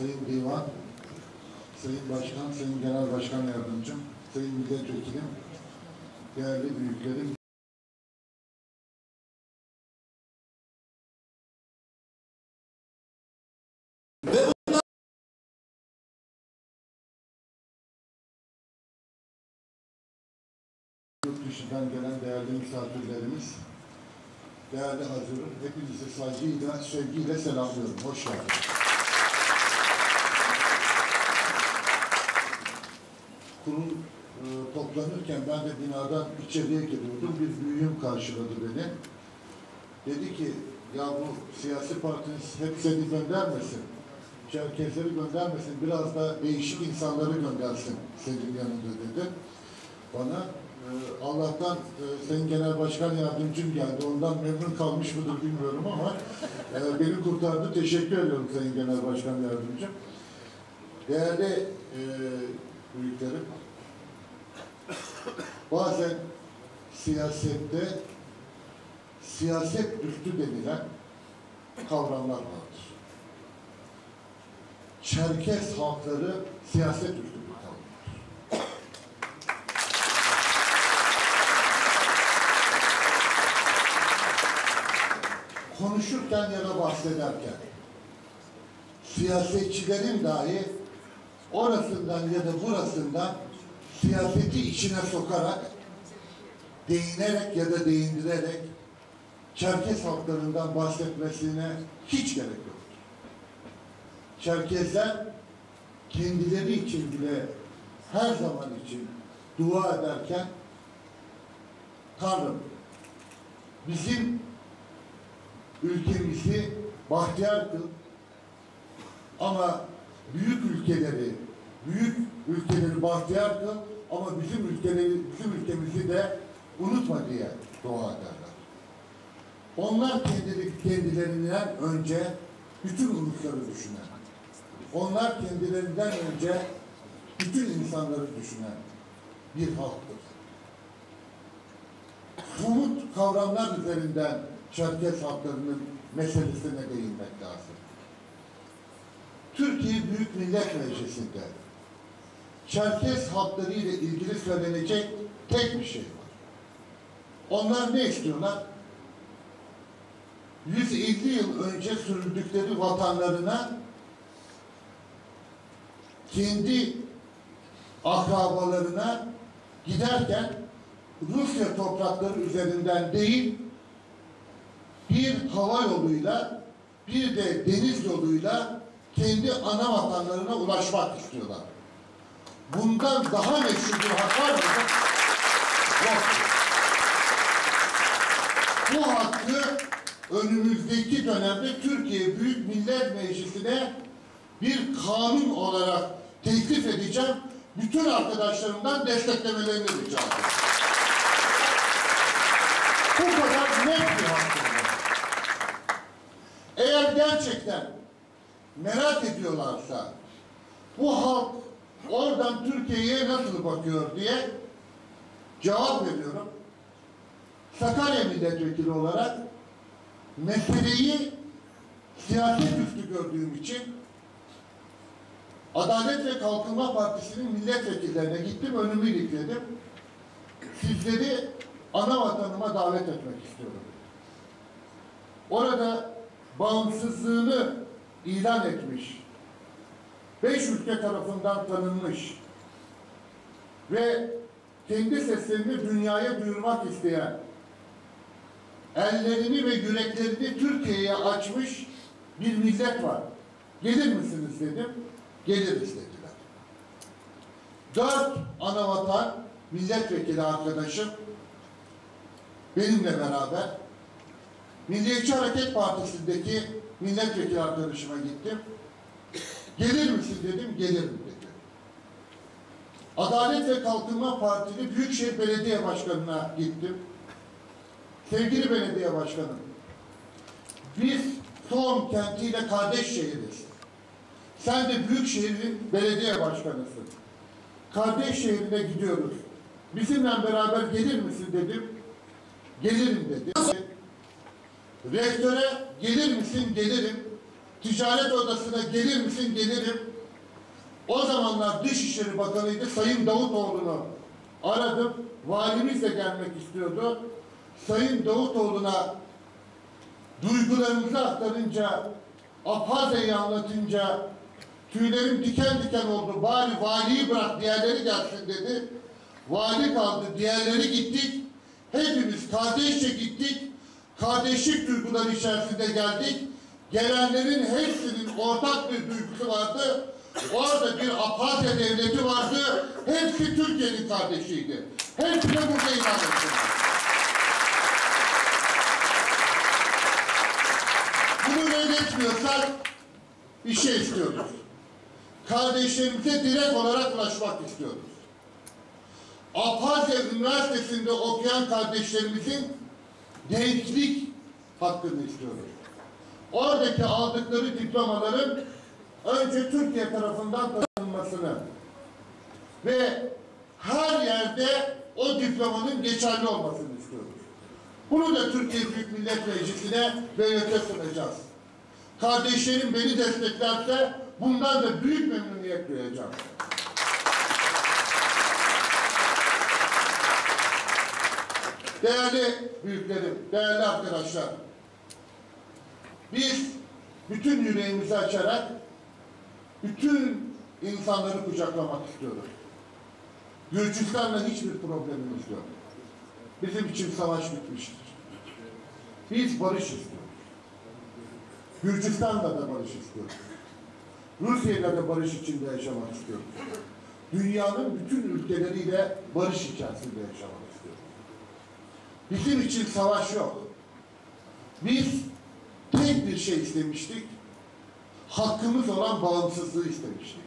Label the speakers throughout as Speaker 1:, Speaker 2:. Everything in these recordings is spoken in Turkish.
Speaker 1: Sayın Divan, Sayın Başkan, Sayın Genel Başkan Yardımcım, Sayın Milletvekilim, değerli büyüklerim, yurt dışından gelen değerli misafirlerimiz, değerli hazırım, hepinizi saygıyla, sevgiyle selamlıyorum. Hoş geldiniz. Kurul toplanırken ben de binadan içeriye giriyordum. Bir büyüğüm karşıladı beni. Dedi ki, ya bu siyasi partiniz hep seni göndermesin, Çerkezleri göndermesin, biraz da değişik insanları göndersin senin yanında dedi. Bana Allah'tan Sayın Genel Başkan Yardımcım geldi. Ondan memnun kalmış mıdır bilmiyorum ama beni kurtardı. Teşekkür ediyorum Sayın Genel Başkan Yardımcım. Değerli büyüklerim, bazen siyasette siyaset üstü denilen kavramlar vardır. Çerkez halkları siyaset üstü bir kavramdır. Konuşurken ya da bahsederken siyasetçilerin dahi orasından ya da burasından siyaseti içine sokarak, değinerek ya da değindirerek Çerkez halklarından bahsetmesine hiç gerek yoktur. Çerkezler kendileri için bile her zaman için dua ederken Tanrım bizim ülkemizi bahtiyar kıl ama büyük ülkeleri bahtiyar kıl ama bizim ülkemizi de unutma diye dua ederler. Onlar kendilerinden önce bütün ulusları düşünen, onlar kendilerinden önce bütün insanları düşünen bir halktır. Somut kavramlar üzerinden Çerkez halklarının meselesine değinmek lazım. Türkiye Büyük Millet Meclisi'nde Çerkez halkları ile ilgili söylenecek tek bir şey var. Onlar ne istiyorlar? 150 yıl önce sürüldükleri vatanlarına kendi akrabalarına giderken Rusya toprakları üzerinden değil, bir hava yoluyla, bir de deniz yoluyla kendi ana vatanlarına ulaşmak istiyorlar. Bundan daha meşhur bir hak var mı? Yok. Bu hakkı önümüzdeki dönemde Türkiye Büyük Millet Meclisi'ne bir kanun olarak teklif edeceğim. Bütün arkadaşlarımdan desteklemelerini rica ediyorum. Bu kadar net bir hakkı. Eğer gerçekten merak ediyorlarsa bu halk oradan Türkiye'ye nasıl bakıyor diye cevap veriyorum. Sakarya milletvekili olarak meseleyi siyaset üstü gördüğüm için Adalet ve Kalkınma Partisi'nin milletvekillerine gittim, önümü ilikledim. Sizleri ana vatanıma davet etmek istiyorum. Orada bağımsızlığını ilan etmiş, 5 ülke tarafından tanınmış ve kendi seslerini dünyaya duyurmak isteyen, ellerini ve yüreklerini Türkiye'ye açmış bir millet var. Gelir misiniz dedim, geliriz dediler. 4 anavatan milletvekili arkadaşım benimle beraber Milliyetçi Hareket Partisi'ndeki milletvekili arkadaşıma gittim. Gelir misin dedim, gelirim dedi. Adalet ve Kalkınma Partili Büyükşehir Belediye Başkanı'na gittim. Sevgili belediye başkanım, biz Son kentiyle kardeş şehiriz. Sen de Büyükşehir'in belediye başkanısın. Kardeş şehrine gidiyoruz. Bizimle beraber gelir misin dedim. Gelirim dedi. Rektöre gelir misin? Gelirim. ticaret odasına gelir misin? Gelirim. O zamanlar Dışişleri Bakanı'ydı, Sayın Davutoğlu'nu aradım. Valimiz de gelmek istiyordu. Sayın Davutoğlu'na duygularımızı aktarınca, Abhazya'yı anlatınca tüylerim diken diken oldu. Bari valiyi bırak, diğerleri gelsin dedi. Vali kaldı, diğerleri gittik. Hepimiz kardeşçe gittik. Kardeşlik duyguları içerisinde geldik. Gelenlerin hepsinin ortak bir duygusu vardı. Orada bir Abhazya devleti vardı. Hepsi Türkiye'nin kardeşiydi. Hepsi de burada ilan etti. Bunu reddetmiyorsak bir şey istiyoruz. Kardeşlerimize direkt olarak ulaşmak istiyoruz. Abhazya Üniversitesi'nde okuyan kardeşlerimizin denklik hakkını istiyoruz. Oradaki aldıkları diplomaların önce Türkiye tarafından tanınmasını ve her yerde o diplomanın geçerli olmasını istiyoruz. Bunu da Türkiye Büyük Millet Meclisi'ne ve yönete sunacağız. Kardeşlerim beni desteklerse bundan da büyük memnuniyet duyacağım. Değerli büyüklerim, değerli arkadaşlar, biz bütün yüreğimizi açarak bütün insanları kucaklamak istiyoruz. Gürcistan'la hiçbir problemimiz yok. Bizim için savaş bitmiştir. Biz barış istiyoruz. Gürcistan'la da barış istiyoruz. Rusya'yla da barış içinde yaşamak istiyoruz. Dünyanın bütün ülkeleriyle barış içerisinde yaşamak istiyoruz. Bizim için savaş yok. Biz tek bir şey istemiştik. Hakkımız olan bağımsızlığı istemiştik.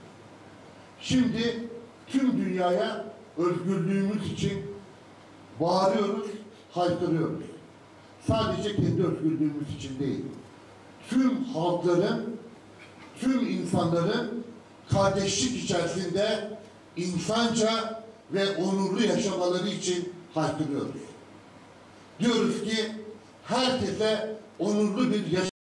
Speaker 1: Şimdi tüm dünyaya özgürlüğümüz için bağırıyoruz, haykırıyoruz. Sadece kendi özgürlüğümüz için değil. Tüm halkların, tüm insanların kardeşlik içerisinde insanca ve onurlu yaşamaları için haykırıyoruz. Diyoruz ki herkese onurlu bir yaşam